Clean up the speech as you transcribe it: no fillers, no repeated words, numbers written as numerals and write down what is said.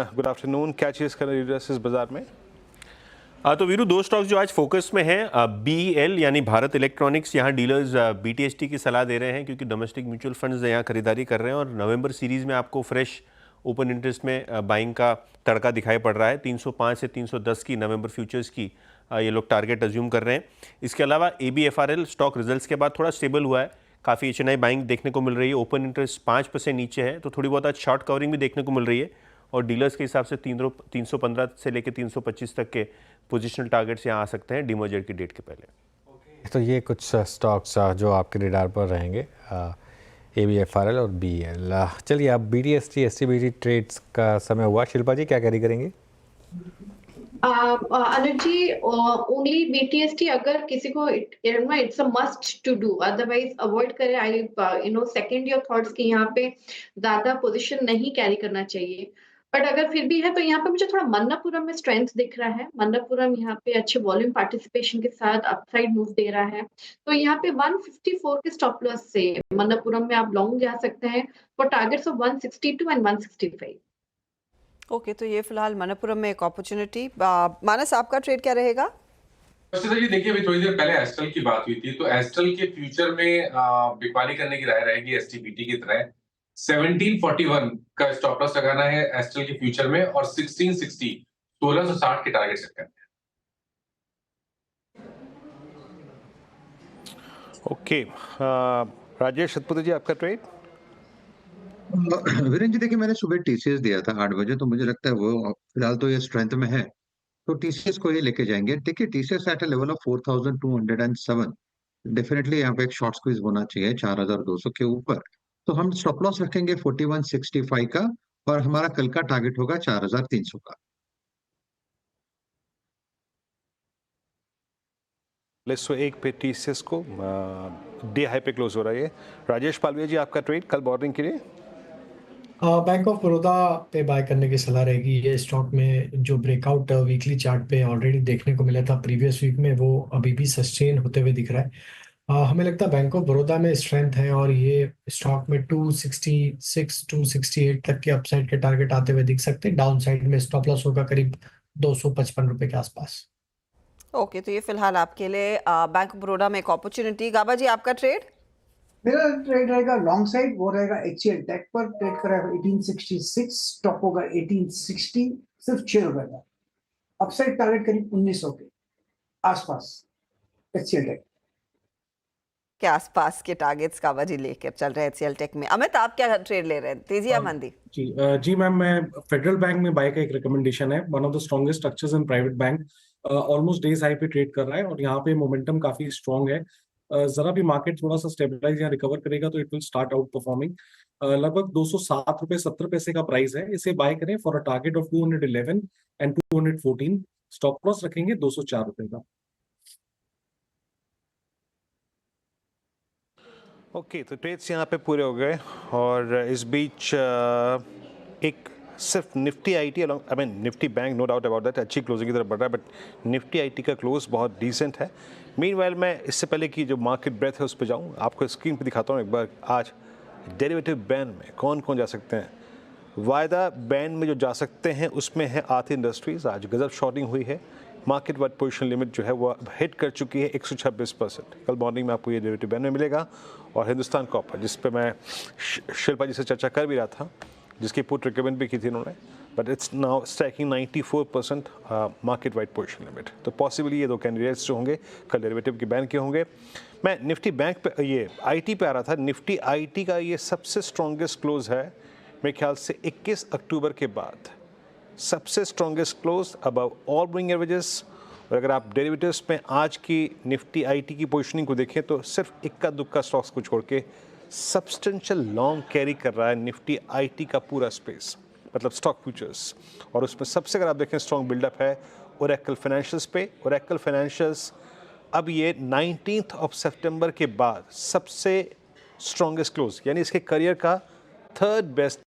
Good afternoon. क्या चीज़ कर रही है इस बाजार में? तो वीरू, दो स्टॉक्स जो आज फोकस में हैं, BEL यानी भारत इलेक्ट्रॉनिक्स। यहाँ डीलर्स BTST की सलाह दे रहे हैं क्योंकि डोमेस्टिक म्यूचुअल फंड्स यहाँ खरीदारी कर रहे हैं और नवंबर सीरीज में आपको फ्रेश ओपन इंटरेस्ट में बाइंग का तड़का दिखाई पड़ रहा है। 305 से 310 की नवंबर फ्यूचर्स की ये लोग टारगेट अज्यूम कर रहे हैं। इसके अलावा ABFRL स्टॉक रिजल्ट्स के बाद थोड़ा स्टेबल हुआ है, काफ़ी HNI बाइंग देखने को मिल रही है। ओपन इंटरेस्ट 5% नीचे है, तो थोड़ी बहुत आज शॉर्ट कवरिंग भी देखने को मिल रही है और डीलर्स के हिसाब से 315 से लेकर 325 तक के पोजिशनल टारगेट्स यहाँ आ सकते हैं डीमर्जर की डेट के पहले। तो ये कुछ स्टॉक्स जो आपके रडार पर रहेंगे, ABFRL और BEL। चलिए, अब BTST STBT ट्रेड्स का समय हुआ। शिल्पा जी क्या कैरी करेंगे? अनुज जी, ओनली BTST अगर किसी को it's a must to do, otherwise avoid करें। आई सेकंड या थर्ड्स के यहाँ पे ज्यादा पोजीशन नहीं कैरी करना चाहिए। बट अगर फिर भी है तो यहाँ पे मुझे थोड़ा मन्नापुरम में स्ट्रेंथ दिख रहा है। मन्नापुरम यहाँ पे अच्छे वॉल्यूम पार्टिसिपेशन के साथ अपसाइड मूव दे रहा है, तो यहाँ पे 154 के स्टॉप लॉस से मन्नापुरम में आप लॉन्ग जा सकते हैं for targets of 162 and 165। Okay, तो ये फिलहाल मणप्पुरम में एक अपॉर्चुनिटी। मानस, आपका ट्रेड क्या रहेगा? जी देखिए, अभी थोड़ी देर पहले एस्ट्रल की बात हुई थी, तो एस्ट्रल के फ्यूचर में बिकवाली करने की राय रहेगी STBT की तरह। 1741 का स्टॉप लॉस लगाना है एस्ट्रल के फ्यूचर में और 1660 1660 के टारगेट सेट करने हैं। ओके, राजेश सतपथी जी आपका ट्रेड? वीरेंद्र जी देखिए, मैंने सुबह TCS दिया था 8 बजे, तो मुझे लगता है वो फिलहाल तो ये स्ट्रेंथ में है, तो TCS को ये लेके जाएंगे। देखिए, TCS at a level of 4207, definitely यहाँ पे एक शॉर्ट स्क्वीज होना चाहिए 4200 के ऊपर। तो हम स्टॉप लॉस रखेंगे 4165 का और हमारा कल का टारगेट होगा 4300 का। 101 पे TCS को डे हाई पे क्लोज हो रहा है। राजेश पालविया जी आपका ट्रेड कल मॉर्निंग के लिए? बैंक ऑफ बड़ौदा पे बाय करने की सलाह रहेगी। ये स्टॉक में जो ब्रेकआउट वीकली चार्ट पे ऑलरेडी देखने को मिला था प्रीवियस वीक में, वो अभी भी सस्टेन होते हुए दिख रहा है। हमें लगता है बैंक ऑफ बड़ौदा में स्ट्रेंथ है और ये स्टॉक में 266 268 तक के अपसाइड के टारगेट आते हुए दिख सकते हैं। डाउन साइड में स्टॉप लॉस होगा करीब 255 रुपए के आसपास। ओके, तो ये फिलहाल आपके लिए बैंक ऑफ बड़ौदा में एक अपॉर्चुनिटी। गाबा जी, आपका ट्रेड? मेरा ट्रेड रहेगा लॉन्ग साइड, वो रहेगा HCL टेक पर। ट्रेड करेगा 1866, स्टॉप होगा 1860, सिर्फ 6 रुपए का। अपसाइड टारगेट करीब 1900 के आसपास HCL टेक के आसपास के टारगेट्स गाबा जी लेकर चल रहे हैं HCL टेक में। अमित, आप क्या ट्रेड ले रहे हैं? तेजी या मंदी? जी मैम, मैं फेडरल बैंक में बाय का एक रिकमेंडेशन है। One of the strongest structures in private bank, almost days high पे ट्रेड कर रहा है और यहाँ पे मोमेंटम काफी स्ट्रॉन्ग है। जरा भी मार्केट थोड़ा सा स्टेबलाइज या रिकवर करेगा तो it will start out performing. लगभग 207 रुपए 70 पैसे का प्राइस है। इसे बाय करें for a target of 211 and 214। Stop loss रखेंगे 204 रुपए का। ओके, तो ट्रेड्स यहाँ पे पूरे हो गए और इस बीच एक सिर्फ Nifty IT I mean Nifty bank, no doubt about that, अच्छी क्लोजिंग की तरफ बढ़ रहा है, बट निफ्टी IT का क्लोज बहुत डिसेंट है। मीनवाइल मैं इससे पहले कि जो मार्केट ब्रेथ है उस पर जाऊँ, आपको स्क्रीन पे दिखाता हूँ एक बार आज डेरिवेटिव बैंड में कौन कौन जा सकते हैं। वायदा बैंड में जो जा सकते हैं उसमें है आरती इंडस्ट्रीज। आज गजब शॉर्टिंग हुई है, मार्केट वाइड पोजीशन लिमिट जो है वो हिट कर चुकी है 126%। कल मॉर्निंग में आपको ये डेरिवेटिव बैंड में मिलेगा। और हिंदुस्तान कॉपर, जिस पे मैं शिल्पा जी से चर्चा कर भी रहा था, जिसकी पुट रिकमेंड भी की थी उन्होंने, but it's now striking 94% market wide position limit. तो पॉसिबली ये दो कैंडिडेट्स जो होंगे कल डेरिवेटिव के बैंड के होंगे। मैं निफ्टी बैंक पे, ये IT पे आ रहा था। निफ्टी IT का ये सबसे स्ट्रॉन्गेस्ट क्लोज है मेरे ख्याल से 21 अक्टूबर के बाद, सबसे strongest close above all moving averages. और अगर आप डेरिवेटिव्स में आज की निफ्टी IT की पोजीशनिंग को देखें तो सिर्फ इक्का दुक्का स्टॉक्स को छोड़ के सब्सटेंशियल लॉन्ग कैरी कर रहा है निफ्टी IT का पूरा स्पेस, मतलब स्टॉक फ्यूचर्स। और उसमें सबसे अगर आप देखें स्ट्रॉन्ग बिल्डअप है ओरेकल फाइनेंशियल्स पे। ओरेकल फाइनेंशियल्स अब ये 19 सितंबर के बाद सबसे स्ट्रॉन्गेस्ट क्लोज, यानी इसके करियर का थर्ड बेस्ट